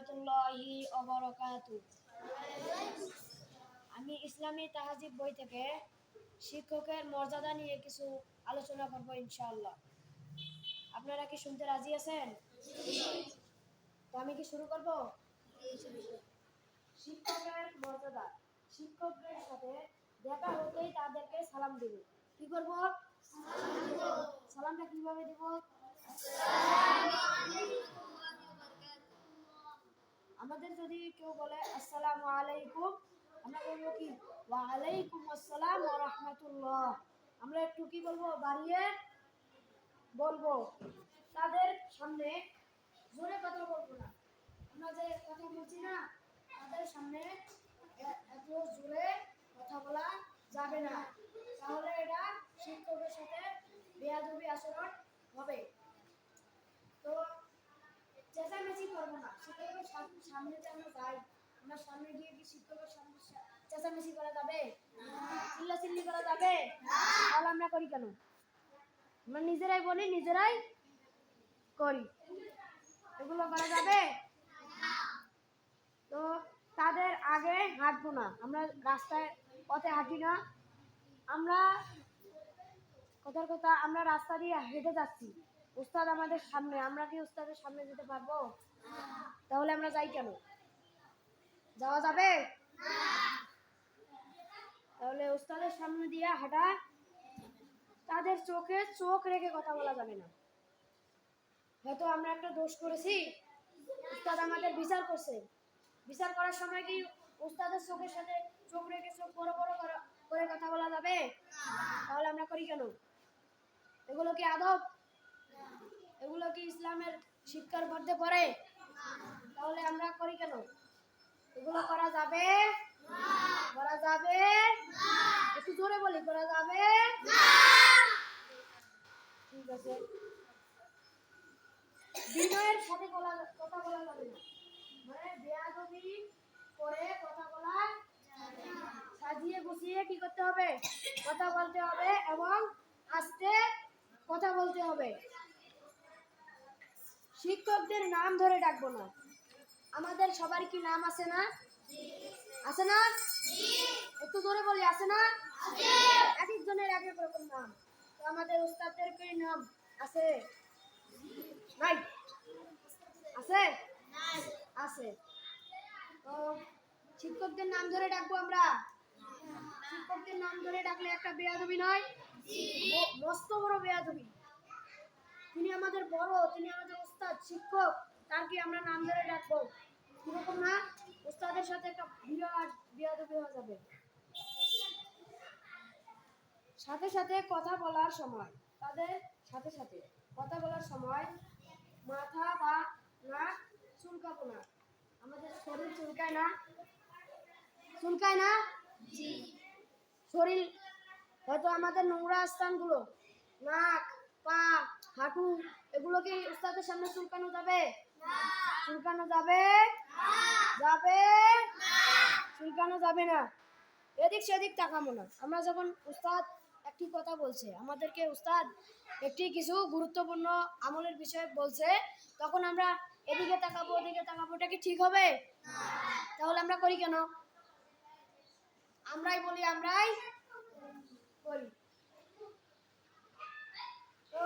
রহমাতুল্লাহি ওয়া বারাকাতুহু। আমি ইসলামী তাহজিব বই থেকে শিক্ষকের মর্যাদা নিয়ে কিছু আলোচনা করব ইনশাআল্লাহ। আপনারা কি শুনতে রাজি আছেন? তো আমি কি শুরু করব? শিক্ষকের মর্যাদা। শিক্ষকদের সাথে দেখা হতেই তাদেরকে সালাম দেব। কি করব? সালামটা কিভাবে দেব? আমাদের যদি কেউ বলে আসসালামু আলাইকুম, আমরা বলবো কি ওয়া আলাইকুম আসসালাম ওয়া রাহমাতুল্লাহ। আমরা একটু কি বলবো, বাড়িয়ে বলবো। তাদের সামনে জোরে কথা বলবো না। আমরা যে কথা বলছি না, তাদের সামনে এত জোরে কথা বলা যাবে না, তাহলে এটা শিক্ষকের সাথে বেয়াদবি আচরণ হবে। তো চেঁচামেচি করবো না। শিক্ষকের সামনে যে আমরা যাই, আমরা সামনে গিয়ে কি শিক্ষকের সামনে চেঁচামেচি করা যাবে? চিল্লাচিল্লি করা যাবে? তাহলে আমরা করি কেন? আমরা নিজেরাই বলি, নিজেরাই করি। এগুলো করা যাবে? তো তাদের আগে হাঁটবো না। আমরা রাস্তায় পথে হাঁটি না। আমরা কথার কথা, আমরা রাস্তা দিয়ে হেঁটে যাচ্ছি, উস্তাদ আমাদের সামনে, আমরা কি উস্তাদের সামনে যেতে পারবো? তাহলে আমরা যাই কেন? যাওয়া যাবে? তাহলে উস্তাদের সামনে দিয়ে হাঁটা, তাদের চোখে চোখ রেখে কথা বলা যাবে না। হয়তো আমরা একটা দোষ করেছি, উস্তাদ আমাদের বিচার করছে, বিচার করার সময় কি উস্তাদের চোখের সাথে চোখ রেখে চোখ বড় বড় করে কথা বলা যাবে? তাহলে আমরা করি কেন? এগুলো কি আদব? এগুলো কি ইসলামের শিক্ষার মধ্যে পড়ে? তাহলে আমরা করি কেন? এগুলো করা যাবে? করা যাবে? একটু জোরে বলি, করা যাবে? ঠিক আছে। বিনয়ের সাথে কথা বলা যাবে না, মানে বেয়াদবি করে কথা বলা যাবে না। সাজিয়ে গুছিয়ে কি করতে হবে? কথা বলতে হবে, এবং আস্তে কথা বলতে হবে। শিক্ষকদের নাম ধরে ডাকবো না। আমাদের সবার কি নাম আছে না? আছে না? একটু জোরে বলি, আছে না? এক একজনের এক এক রকম নাম। তো আমাদের উস্তাদদের কি নাম আছে? নাই? আছে? আছে। তো শিক্ষকদের নাম ধরে ডাকবো আমরা। শিক্ষকদের নাম ধরে ডাকলে একটা বেয়াদবি নয়? মস্ত বড় বেয়াদবি। তিনি আমাদের বড়, তিনি আমাদের উস্তাদ, শিক্ষক, তার কি আমরা নাম ধরে ডাকবো? এরকম না? উস্তাদের সাথে একটা বিরাট বেয়াদবি হয়ে যাবে। সাথে সাথে কথা বলার সময়, তাদের সাথে সাথে কথা বলার সময় মাথা বা নাক চুলকাবো না। আমাদের শরীর চুলকায় না? চুলকায় না? শরীর, হয়তো আমাদের নোংরা স্থানগুলো, নাক, পা, হাঁটু, এগুলো কি উস্তাদের সামনে চুলকানো যাবে? চুলকানো যাবে? যাবে? চুলকানো যাবে না। এদিক সেদিক তাকাবো না। আমরা যখন উস্তাদ একটি কথা বলছে, আমাদেরকে উস্তাদ একটি কিছু গুরুত্বপূর্ণ আমলের বিষয়ে বলছে, তখন আমরা এদিকে তাকাবো, ওদিকে তাকাবো, এটা কি ঠিক হবে? তাহলে আমরা করি কেন? আমরাই বলি, আমরাই করি। তো